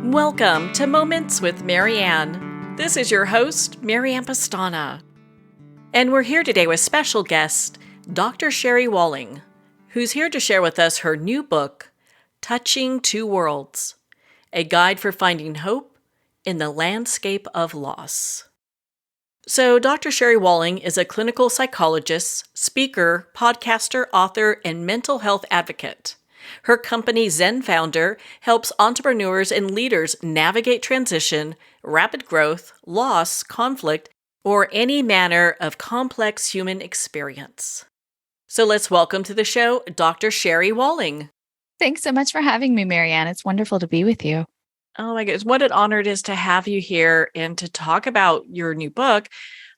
Welcome to Moments with Marianne. This is your host, Marianne Pastana. And we're here today with special guest, Dr. Sherry Walling, who's here to share with us her new book, Touching Two Worlds, a guide for finding hope in the landscape of loss. So, Dr. Sherry Walling is a clinical psychologist, speaker, podcaster, author, and mental health advocate. Her company, Zen Founder, helps entrepreneurs and leaders navigate transition, rapid growth, loss, conflict, or any manner of complex human experience. So let's welcome to the show, Dr. Sherry Walling. Thanks so much for having me, Marianne. It's wonderful to be with you. Oh my goodness, what an honor it is to have you here and to talk about your new book.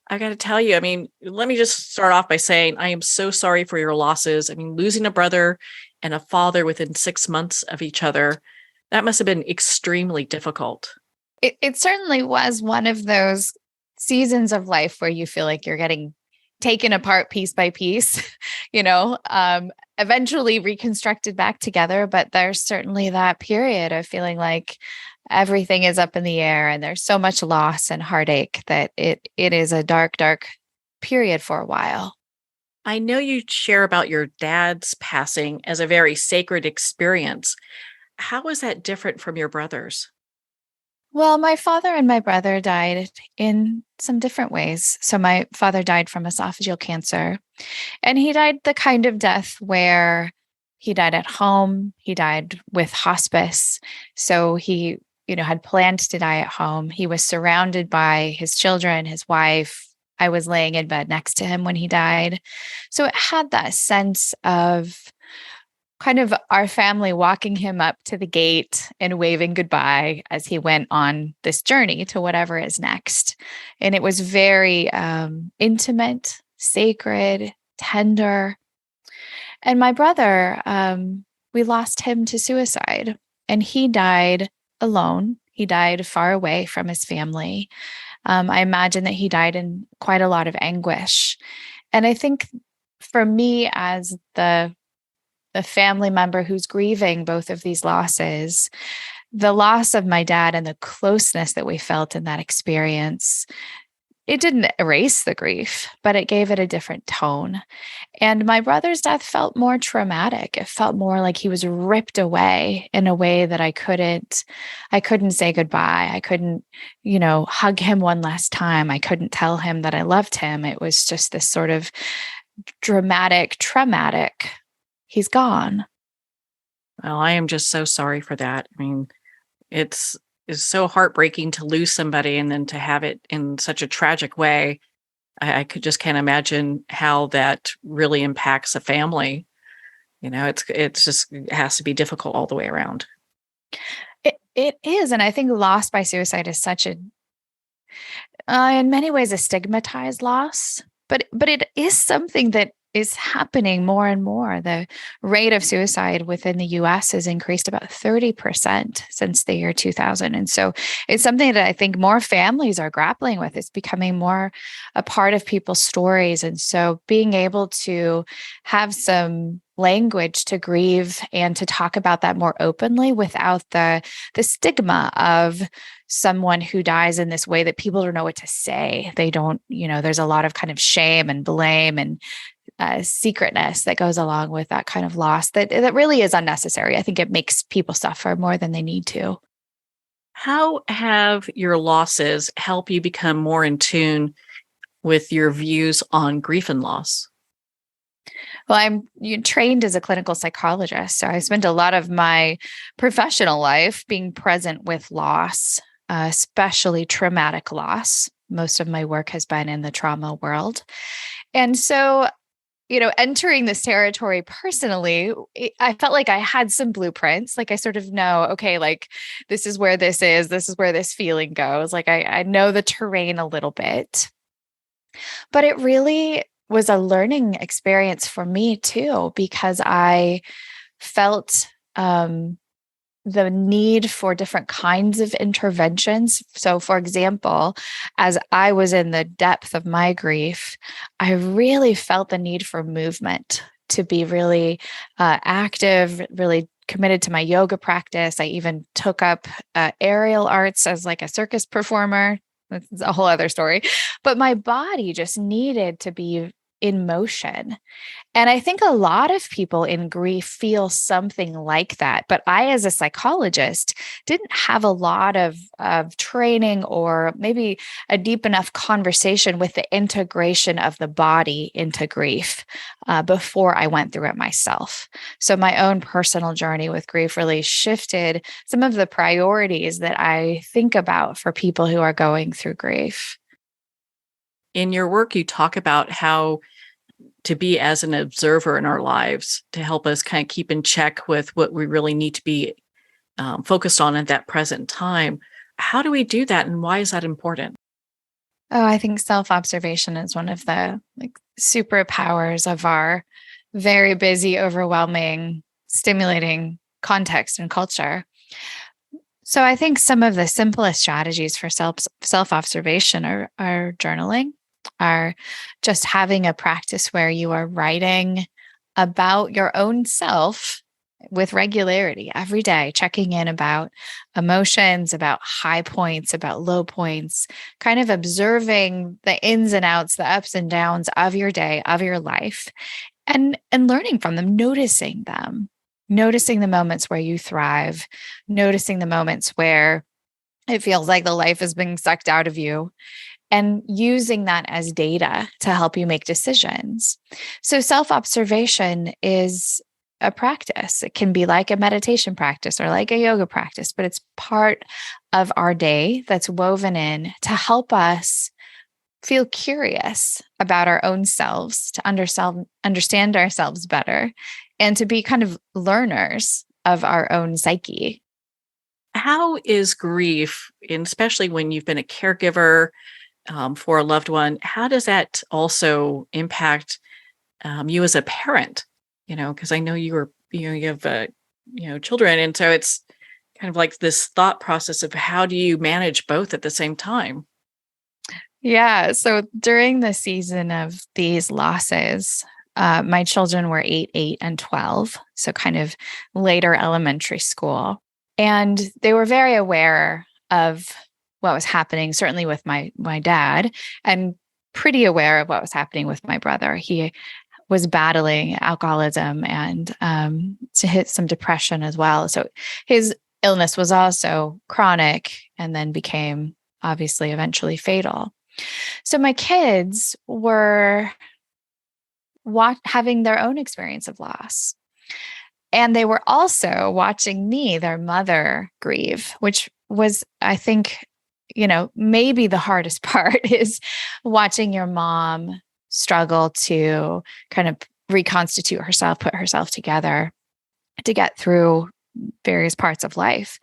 I got to tell you, let me just start off by saying I am so sorry for your losses. Losing a brother and a father within 6 months of each other, that must have been extremely difficult. It certainly was one of those seasons of life where you feel like you're getting taken apart piece by piece, eventually reconstructed back together. But there's certainly that period of feeling like everything is up in the air and there's so much loss and heartache that it is a dark, dark period for a while. I know you share about your dad's passing as a very sacred experience. How was that different from your brother's? Well, my father and my brother died in some different ways. So my father died from esophageal cancer, and he died the kind of death where he died at home. He died with hospice. So he, had planned to die at home. He was surrounded by his children, his wife. I was laying in bed next to him when he died. So it had that sense of kind of our family walking him up to the gate and waving goodbye as he went on this journey to whatever is next. And it was very intimate, sacred, tender. And my brother, we lost him to suicide, and he died alone. He died far away from his family. I imagine that he died in quite a lot of anguish. And I think for me, as the family member who's grieving both of these losses, the loss of my dad and the closeness that we felt in that experience, it didn't erase the grief, but it gave it a different tone. And my brother's death felt more traumatic. It felt more like he was ripped away in a way that I couldn't say goodbye. I couldn't, hug him one last time. I couldn't tell him that I loved him. It was just this sort of dramatic, traumatic, he's gone. Well, I am just so sorry for that. It's so heartbreaking to lose somebody and then to have it in such a tragic way. I can't imagine how that really impacts a family. It has to be difficult all the way around. It is. And I think loss by suicide is such in many ways, a stigmatized loss, but it is something that is happening more and more. The rate of suicide within the US has increased about 30% since the year 2000. And so it's something that I think more families are grappling with. It's becoming more a part of people's stories. And so being able to have some language to grieve and to talk about that more openly without the stigma of someone who dies in this way that people don't know what to say. They don't, there's a lot of kind of shame and blame and secretness that goes along with that kind of loss that really is unnecessary. I think it makes people suffer more than they need to. How have your losses helped you become more in tune with your views on grief and loss? Well, I'm trained as a clinical psychologist, so I spent a lot of my professional life being present with loss, especially traumatic loss. Most of my work has been in the trauma world. And so entering this territory personally, I felt like I had some blueprints. Like I sort of know, okay, like this is where this is where this feeling goes. Like I know the terrain a little bit, but it really was a learning experience for me too, because I felt the need for different kinds of interventions. So, for example, as I was in the depth of my grief, I really felt the need for movement, to be really active, really committed to my yoga practice. I even took up aerial arts as like a circus performer. That's a whole other story. But my body just needed to be in motion. And I think a lot of people in grief feel something like that. But I, as a psychologist, didn't have a lot of training or maybe a deep enough conversation with the integration of the body into grief before I went through it myself. So my own personal journey with grief really shifted some of the priorities that I think about for people who are going through grief. In your work, you talk about how to be as an observer in our lives to help us kind of keep in check with what we really need to be focused on at that present time. How do we do that, and why is that important? Oh, I think self-observation is one of the like superpowers of our very busy, overwhelming, stimulating context and culture. So I think some of the simplest strategies for self-observation are journaling, are just having a practice where you are writing about your own self with regularity every day, checking in about emotions, about high points, about low points, kind of observing the ins and outs, the ups and downs of your day, of your life, and learning from them, noticing the moments where you thrive, noticing the moments where it feels like the life is being sucked out of you, and using that as data to help you make decisions. So self-observation is a practice. It can be like a meditation practice or like a yoga practice, but it's part of our day that's woven in to help us feel curious about our own selves, to understand ourselves better, and to be kind of learners of our own psyche. How is grief, and especially when you've been a caregiver for a loved one, how does that also impact you as a parent? Because I know you have, children, and so it's kind of like this thought process of how do you manage both at the same time? Yeah. So during the season of these losses, my children were 8, and 12. So kind of later elementary school. And they were very aware of what was happening, certainly with my dad, and pretty aware of what was happening with my brother. He was battling alcoholism and to hit some depression as well. So his illness was also chronic and then became obviously eventually fatal. So my kids were having their own experience of loss. And they were also watching me, their mother, grieve, which was, I think, maybe the hardest part is watching your mom struggle to kind of reconstitute herself, put herself together to get through various parts of life.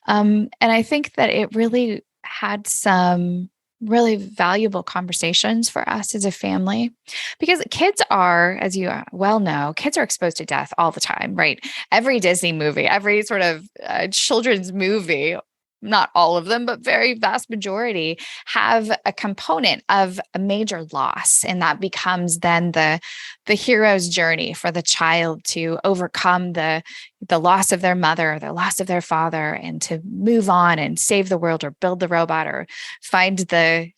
And I think that it really had some really valuable conversations for us as a family, because kids are, as you well know, kids are exposed to death all the time, right? Every Disney movie, every sort of children's movie, not all of them, but very vast majority have a component of a major loss. And that becomes then the hero's journey for the child to overcome the loss of their mother, the loss of their father, and to move on and save the world or build the robot or find the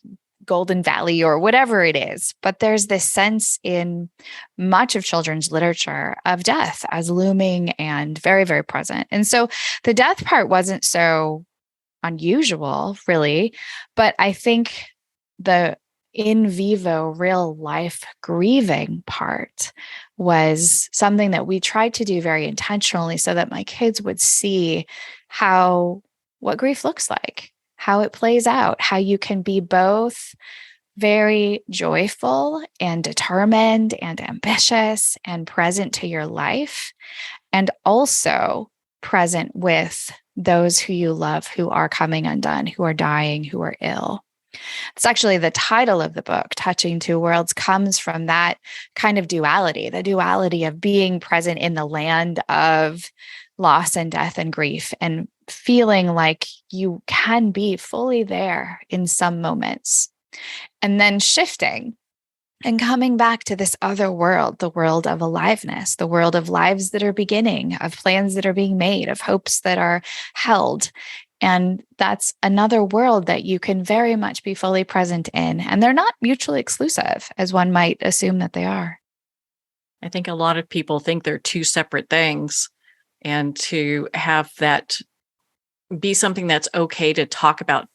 Golden Valley or whatever it is. But there's this sense in much of children's literature of death as looming and very, very present. And so the death part wasn't so unusual, really. But I think the in vivo, real life grieving part was something that we tried to do very intentionally so that my kids would see what grief looks like, how it plays out, how you can be both very joyful and determined and ambitious and present to your life, and also present with those who you love, who are coming undone, who are dying, who are ill. It's actually the title of the book, Touching Two Worlds, comes from that kind of duality, the duality of being present in the land of loss and death and grief, and feeling like you can be fully there in some moments, and then shifting and coming back to this other world, the world of aliveness, the world of lives that are beginning, of plans that are being made, of hopes that are held. And that's another world that you can very much be fully present in. And they're not mutually exclusive, as one might assume that they are. I think a lot of people think they're two separate things, and to have that be something that's okay to talk about,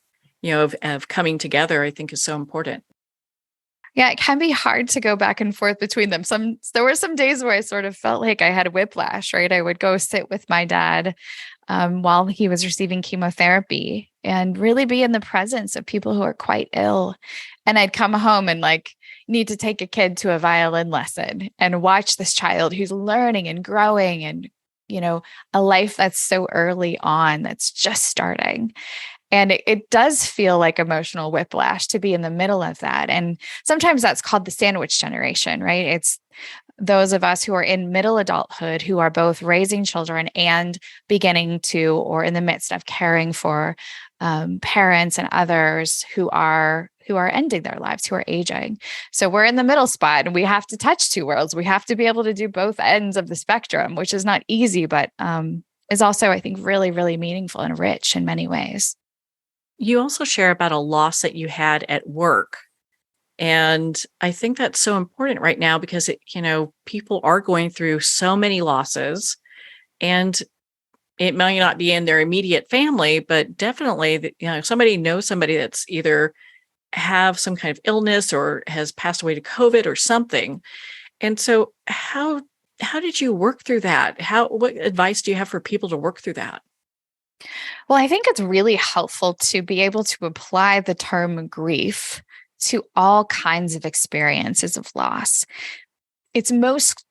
of coming together, I think is so important. Yeah, it can be hard to go back and forth between them. There were some days where I sort of felt like I had whiplash, right? I would go sit with my dad while he was receiving chemotherapy and really be in the presence of people who are quite ill. And I'd come home and need to take a kid to a violin lesson and watch this child who's learning and growing and, a life that's so early on, that's just starting. And it does feel like emotional whiplash to be in the middle of that. And sometimes that's called the sandwich generation, right? It's those of us who are in middle adulthood who are both raising children and beginning to, or in the midst of caring for parents and others who are ending their lives, who are aging. So we're in the middle spot and we have to touch two worlds. We have to be able to do both ends of the spectrum, which is not easy, but is also, I think, really, really meaningful and rich in many ways. You also share about a loss that you had at work. And I think that's so important right now because people are going through so many losses, and it may not be in their immediate family, but definitely, somebody knows somebody that's either have some kind of illness or has passed away to COVID or something. And so how did you work through that? What advice do you have for people to work through that? Well, I think it's really helpful to be able to apply the term grief to all kinds of experiences of loss. It's most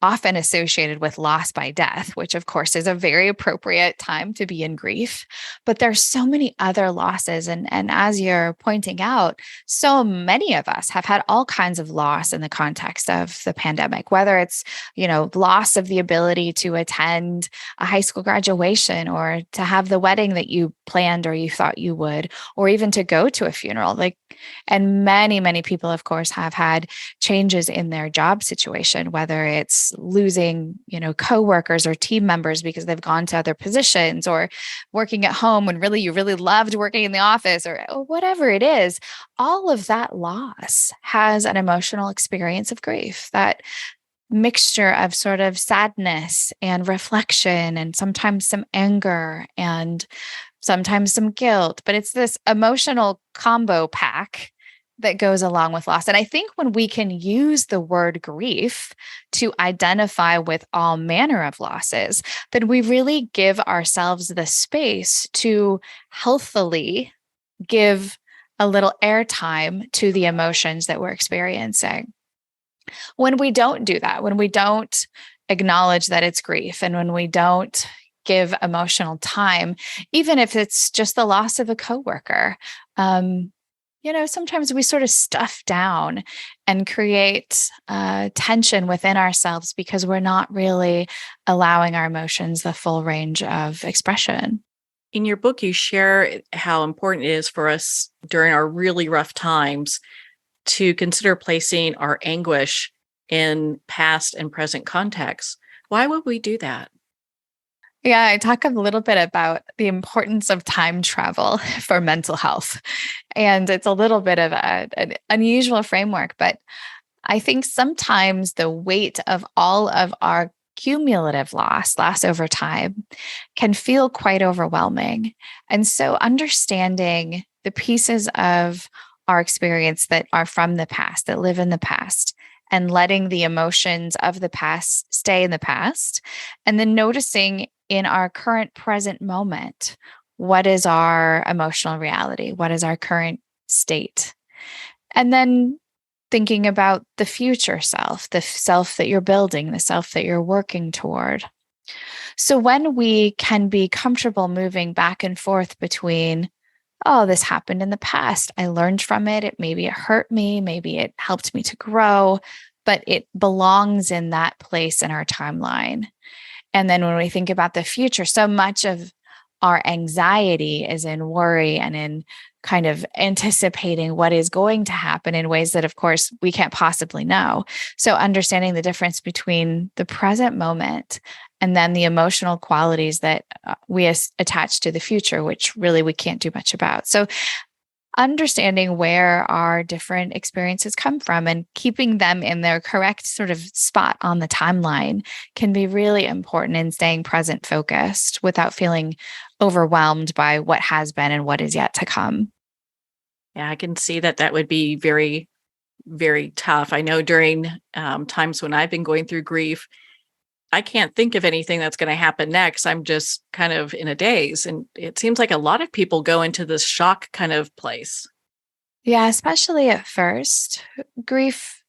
often associated with loss by death, which of course is a very appropriate time to be in grief. But there's so many other losses. And as you're pointing out, so many of us have had all kinds of loss in the context of the pandemic, whether it's, loss of the ability to attend a high school graduation or to have the wedding that you planned or you thought you would, or even to go to a funeral. And many, many people, of course, have had changes in their job situation, whether it's losing, coworkers or team members because they've gone to other positions, or working at home when really you really loved working in the office, or whatever it is. All of that loss has an emotional experience of grief, that mixture of sort of sadness and reflection, and sometimes some anger and sometimes some guilt. But it's this emotional combo pack that goes along with loss. And I think when we can use the word grief to identify with all manner of losses, then we really give ourselves the space to healthily give a little airtime to the emotions that we're experiencing. When we don't do that, when we don't acknowledge that it's grief, and when we don't give emotional time, even if it's just the loss of a coworker, sometimes we sort of stuff down and create tension within ourselves because we're not really allowing our emotions the full range of expression. In your book, you share how important it is for us during our really rough times to consider placing our anguish in past and present contexts. Why would we do that? Yeah, I talk a little bit about the importance of time travel for mental health. And it's a little bit of an unusual framework, but I think sometimes the weight of all of our cumulative loss over time can feel quite overwhelming. And so understanding the pieces of our experience that are from the past, that live in the past, and letting the emotions of the past stay in the past, and then noticing in our current present moment, what is our emotional reality? What is our current state? And then thinking about the future self, the self that you're building, the self that you're working toward. So when we can be comfortable moving back and forth between, oh, this happened in the past, I learned from it, maybe it hurt me, maybe it helped me to grow, but it belongs in that place in our timeline. And then when we think about the future, so much of our anxiety is in worry and in kind of anticipating what is going to happen in ways that, of course, we can't possibly know. So understanding the difference between the present moment and then the emotional qualities that we attach to the future, which really we can't do much about. So understanding where our different experiences come from and keeping them in their correct sort of spot on the timeline can be really important in staying present focused without feeling overwhelmed by what has been and what is yet to come. Yeah, I can see that that would be very, very tough. I know during times when I've been going through grief, I can't think of anything that's going to happen next. I'm just kind of in a daze. And it seems like a lot of people go into this shock kind of place. Yeah, especially at first, grief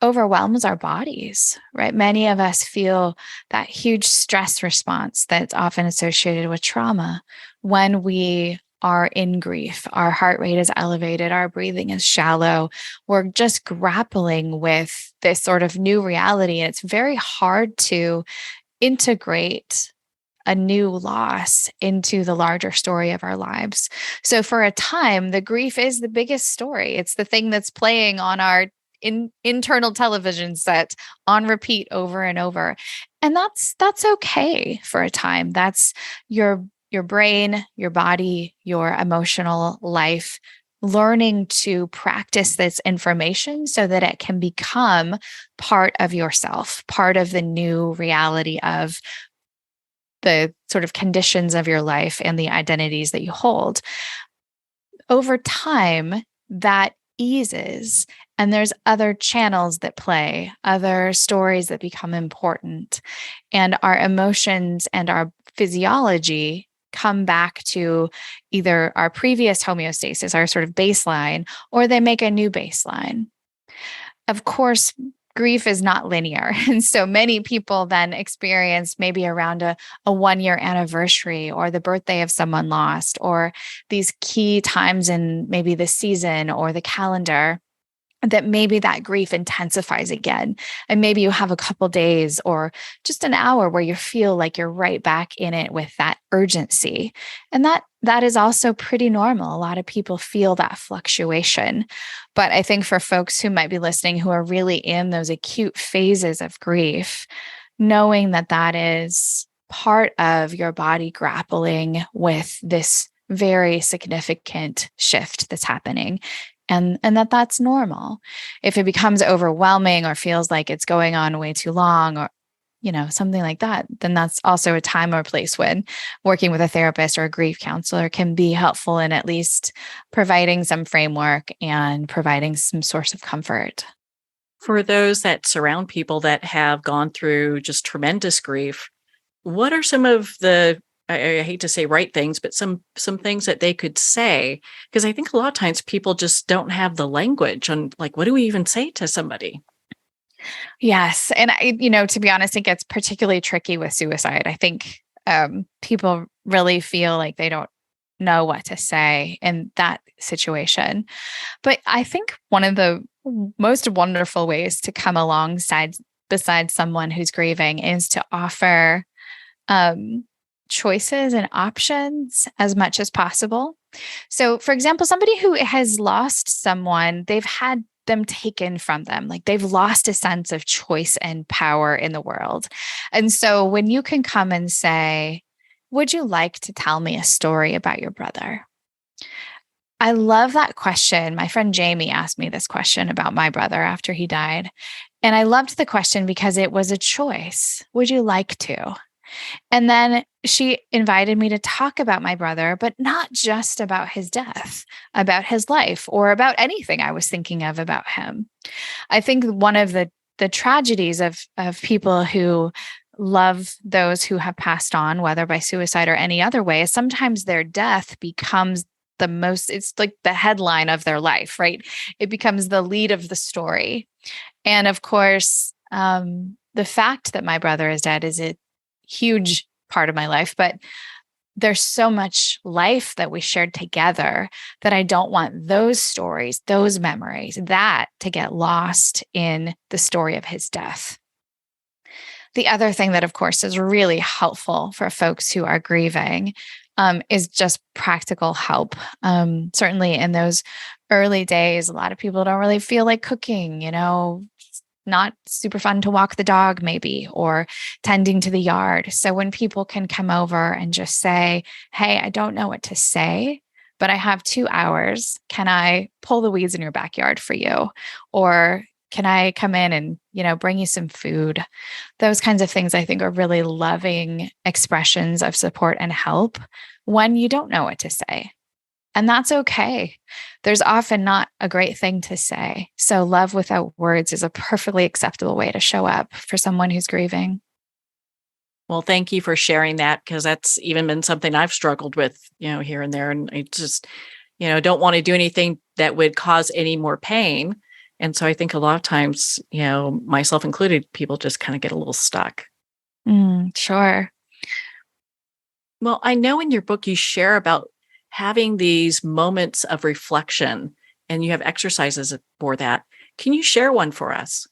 overwhelms our bodies, right? Many of us feel that huge stress response that's often associated with trauma when we are in grief. Our heart rate is elevated, our breathing is shallow. We're just grappling with this sort of new reality. And it's very hard to integrate a new loss into the larger story of our lives. So for a time, the grief is the biggest story. It's the thing that's playing on our internal television set on repeat over and over. And that's okay for a time. That's your brain, your body, your emotional life learning to practice this information so that it can become part of yourself, part of the new reality of the sort of conditions of your life and the identities that you hold. Over time, that eases, and there's other channels that play, other stories that become important, and our emotions and our physiology come back to either our previous homeostasis, our sort of baseline, or they make a new baseline. Of course, grief is not linear. And so many people then experience maybe around a 1-year anniversary or the birthday of someone lost, or these key times in maybe the season or the calendar, that maybe that grief intensifies again. And maybe you have a couple days or just an hour where you feel like you're right back in it with that urgency. And that is also pretty normal. A lot of people feel that fluctuation. But I think for folks who might be listening who are really in those acute phases of grief, knowing that that is part of your body grappling with this very significant shift that's happening, and that's normal. If it becomes overwhelming or feels like it's going on way too long, or something like that, then that's also a time or place when working with a therapist or a grief counselor can be helpful in at least providing some framework and providing some source of comfort. For those that surround people that have gone through just tremendous grief, what are some of the I hate to say right things, but some things that they could say? Because I think a lot of times people just don't have the language on, like, what do we even say to somebody? Yes. And to be honest, it gets particularly tricky with suicide. I think people really feel like they don't know what to say in that situation. But I think one of the most wonderful ways to come alongside beside someone who's grieving is to offer choices and options as much as possible. So, for example, somebody who has lost someone, they've had them taken from them. Like they've lost a sense of choice and power in the world. And so when you can come and say, would you like to tell me a story about your brother? I love that question. My friend Jamie asked me this question about my brother after he died. And I loved the question because it was a choice. Would you like to? And then she invited me to talk about my brother, but not just about his death, about his life, or about anything I was thinking of about him. I think one of the tragedies of people who love those who have passed on, whether by suicide or any other way, is sometimes their death becomes it's like the headline of their life, right? It becomes the lead of the story. And of course, the fact that my brother is dead is a huge part of my life, but there's so much life that we shared together that I don't want those stories, those memories, that to get lost in the story of his death. The other thing that, of course, is really helpful for folks who are grieving is just practical help. Certainly in those early days, a lot of people don't really feel like cooking, not super fun to walk the dog, maybe, or tending to the yard. So when people can come over and just say, hey, I don't know what to say, but I have 2 hours. Can I pull the weeds in your backyard for you? Or can I come in and, bring you some food? Those kinds of things I think are really loving expressions of support and help when you don't know what to say. And that's okay. There's often not a great thing to say. So love without words is a perfectly acceptable way to show up for someone who's grieving. Well, thank you for sharing that, because that's even been something I've struggled with, here and there. And I just, don't want to do anything that would cause any more pain. And so I think a lot of times, myself included, people just kind of get a little stuck. Sure. Well, I know in your book you share about having these moments of reflection, and you have exercises for that. Can you share one for us?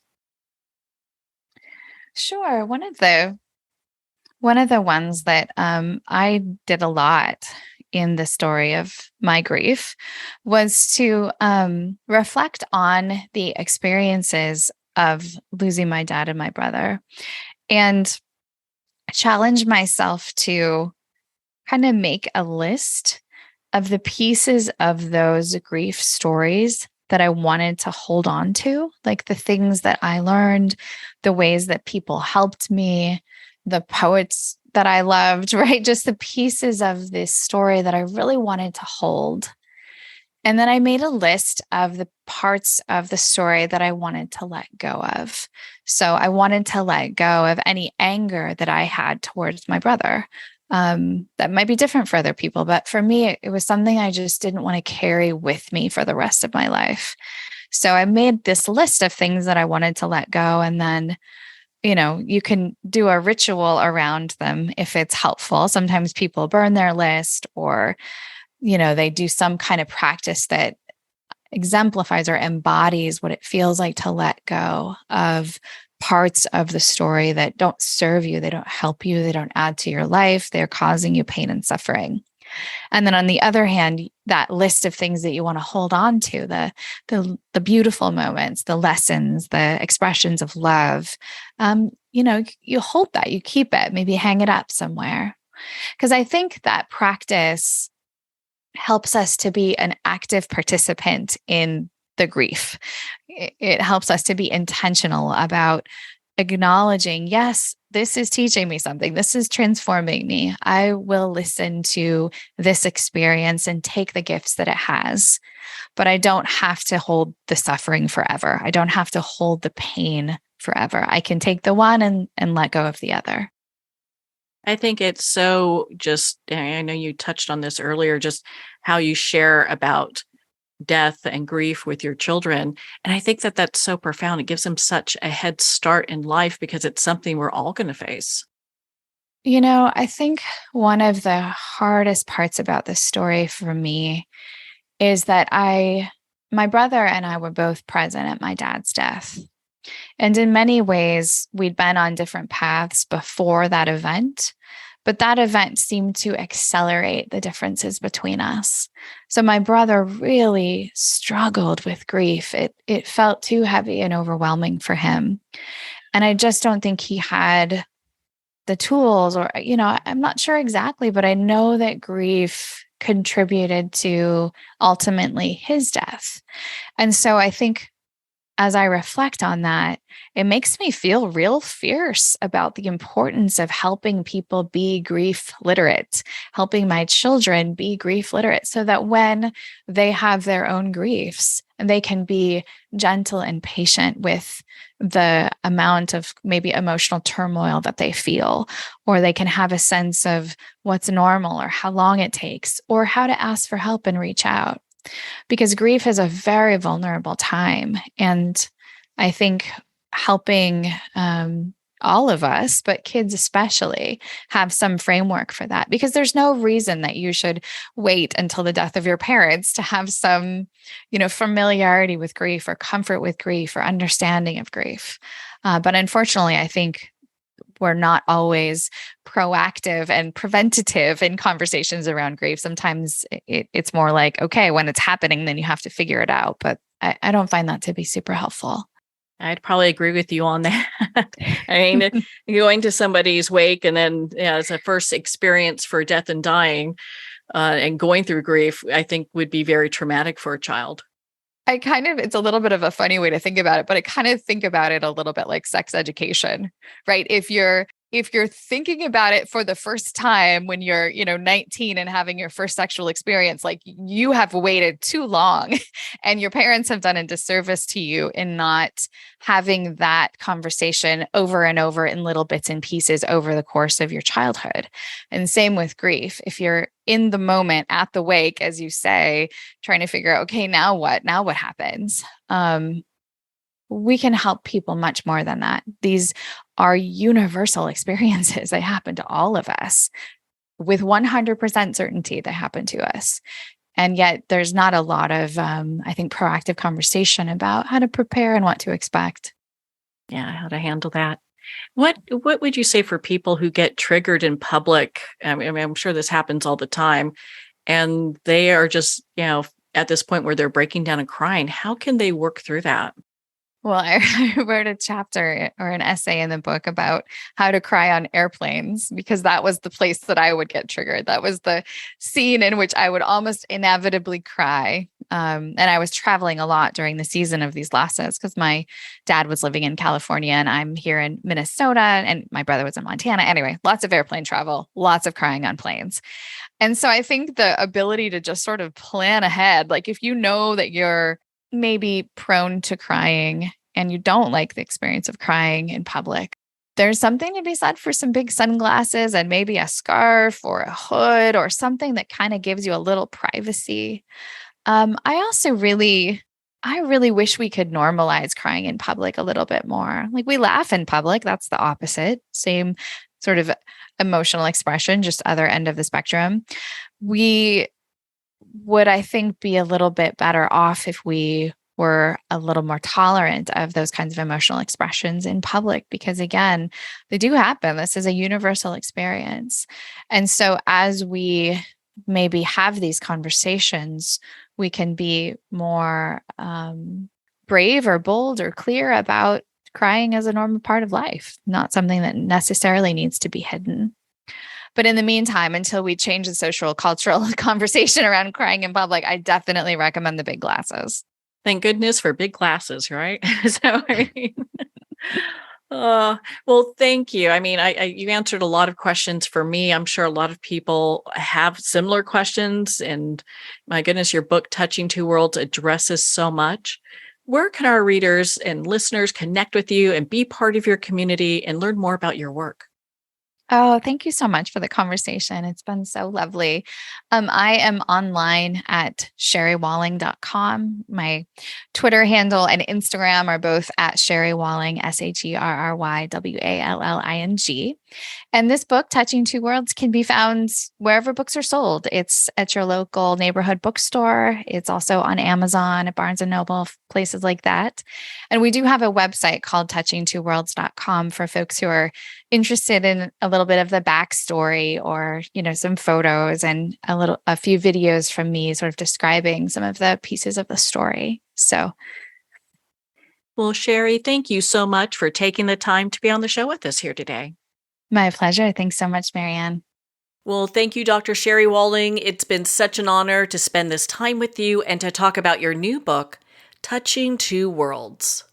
Sure. One of the ones that I did a lot in the story of my grief was to reflect on the experiences of losing my dad and my brother, and challenge myself to kind of make a list of the pieces of those grief stories that I wanted to hold on to, like the things that I learned, the ways that people helped me, the poets that I loved, right? Just the pieces of this story that I really wanted to hold. And then I made a list of the parts of the story that I wanted to let go of. So I wanted to let go of any anger that I had towards my brother. That might be different for other people, but for me, it was something I just didn't want to carry with me for the rest of my life. So I made this list of things that I wanted to let go. And then, you can do a ritual around them if it's helpful. Sometimes people burn their list, or, they do some kind of practice that exemplifies or embodies what it feels like to let go of parts of the story that don't serve you, they don't help you, they don't add to your life, they're causing you pain and suffering. And then on the other hand, that list of things that you want to hold on to, the beautiful moments, the lessons, the expressions of love, you hold that, you keep it, maybe hang it up somewhere. Because I think that practice helps us to be an active participant in the grief. It helps us to be intentional about acknowledging, yes, this is teaching me something. This is transforming me. I will listen to this experience and take the gifts that it has, but I don't have to hold the suffering forever. I don't have to hold the pain forever. I can take the one and let go of the other. I think it's so just, I know you touched on this earlier, just how you share about death and grief with your children. And I think that that's so profound. It gives them such a head start in life because it's something we're all going to face. I think one of the hardest parts about this story for me is that my brother and I were both present at my dad's death. And in many ways, we'd been on different paths before that event, but that event seemed to accelerate the differences between us. So my brother really struggled with grief. It felt too heavy and overwhelming for him. And I just don't think he had the tools, or, I'm not sure exactly, but I know that grief contributed to ultimately his death. And so I think as I reflect on that, it makes me feel real fierce about the importance of helping people be grief literate, helping my children be grief literate so that when they have their own griefs, they can be gentle and patient with the amount of maybe emotional turmoil that they feel, or they can have a sense of what's normal or how long it takes, or how to ask for help and reach out. Because grief is a very vulnerable time. And I think helping all of us, but kids especially, have some framework for that. Because there's no reason that you should wait until the death of your parents to have some, familiarity with grief or comfort with grief or understanding of grief. But unfortunately, I think we're not always proactive and preventative in conversations around grief. Sometimes it's more like, okay, when it's happening, then you have to figure it out. But I don't find that to be super helpful. I'd probably agree with you on that. I mean, going to somebody's wake and then as a first experience for death and dying and going through grief, I think would be very traumatic for a child. It's a little bit of a funny way to think about it, but I kind of think about it a little bit like sex education, right? If you're thinking about it for the first time when you're, 19 and having your first sexual experience, like you have waited too long and your parents have done a disservice to you in not having that conversation over and over in little bits and pieces over the course of your childhood. And same with grief. If you're in the moment at the wake, as you say, trying to figure out, okay, now what? Now what happens? We can help people much more than that. These are universal experiences. They happen to all of us with 100% certainty. They happen to us. And yet there's not a lot of, I think, proactive conversation about how to prepare and what to expect. Yeah, how to handle that. What would you say for people who get triggered in public? I mean, I'm sure this happens all the time, and they are just, at this point where they're breaking down and crying. How can they work through that? Well, I wrote a chapter or an essay in the book about how to cry on airplanes, because that was the place that I would get triggered. That was the scene in which I would almost inevitably cry. And I was traveling a lot during the season of these losses because my dad was living in California and I'm here in Minnesota and my brother was in Montana. Anyway, lots of airplane travel, lots of crying on planes. And so I think the ability to just sort of plan ahead, like if you know that you're maybe prone to crying and you don't like the experience of crying in public, there's something to be said for some big sunglasses and maybe a scarf or a hood or something that kind of gives you a little privacy. I really wish we could normalize crying in public a little bit more. Like we laugh in public, that's the opposite, same sort of emotional expression, just other end of the spectrum. We would, I think, be a little bit better off if we were a little more tolerant of those kinds of emotional expressions in public, because again, they do happen. This is a universal experience. And so as we maybe have these conversations, we can be more brave or bold or clear about crying as a normal part of life, not something that necessarily needs to be hidden. But in the meantime, until we change the social cultural conversation around crying in public, I definitely recommend the big glasses. Thank goodness for big glasses, right? Well, thank you. I mean, you answered a lot of questions for me. I'm sure a lot of people have similar questions. And my goodness, your book, Touching Two Worlds, addresses so much. Where can our readers and listeners connect with you and be part of your community and learn more about your work? Oh, thank you so much for the conversation. It's been so lovely. I am online at sherrywalling.com. My Twitter handle and Instagram are both at Sherry Walling, SherryWalling. And this book, Touching Two Worlds, can be found wherever books are sold. It's at your local neighborhood bookstore. It's also on Amazon, at Barnes & Noble, places like that. And we do have a website called touchingtwoworlds.com for folks who are interested in a little bit of the backstory or, some photos and a few videos from me sort of describing some of the pieces of the story. So. Well, Sherry, thank you so much for taking the time to be on the show with us here today. My pleasure. Thanks so much, Marianne. Well, thank you, Dr. Sherry Walling. It's been such an honor to spend this time with you and to talk about your new book, Touching Two Worlds,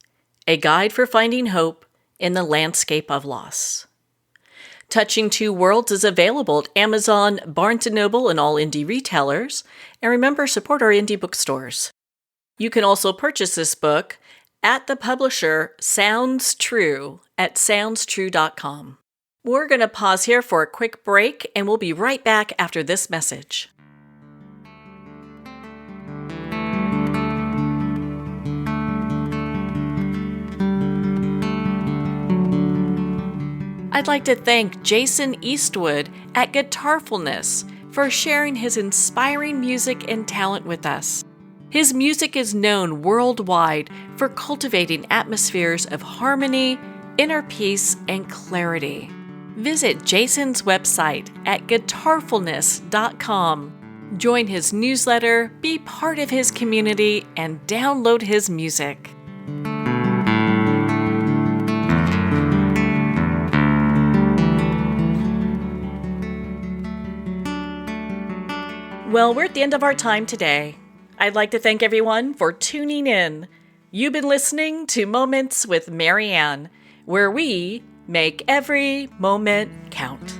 A Guide for Finding Hope in the Landscape of Loss. Touching Two Worlds is available at Amazon, Barnes & Noble, and all indie retailers. And remember, support our indie bookstores. You can also purchase this book at the publisher Sounds True at soundstrue.com. We're going to pause here for a quick break, and we'll be right back after this message. I'd like to thank Jason Eastwood at Guitarfulness for sharing his inspiring music and talent with us. His music is known worldwide for cultivating atmospheres of harmony, inner peace and clarity. Visit Jason's website at guitarfulness.com. Join his newsletter, be part of his community, and download his music. Well, we're at the end of our time today. I'd like to thank everyone for tuning in. You've been listening to Moments with Marianne, where we make every moment count.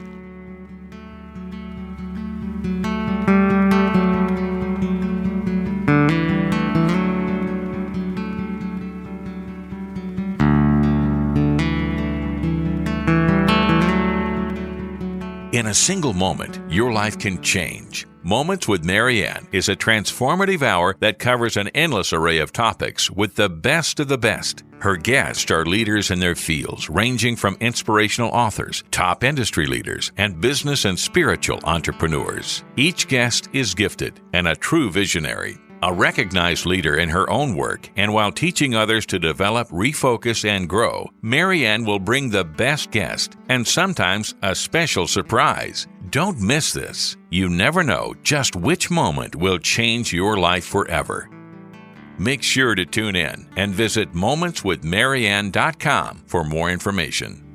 In a single moment, your life can change. Moments with Marianne is a transformative hour that covers an endless array of topics with the best of the best. Her guests are leaders in their fields, ranging from inspirational authors, top industry leaders, and business and spiritual entrepreneurs. Each guest is gifted and a true visionary, a recognized leader in her own work, and while teaching others to develop, refocus, and grow, Marianne will bring the best guest and sometimes a special surprise. Don't miss this. You never know just which moment will change your life forever. Make sure to tune in and visit momentswithmarianne.com for more information.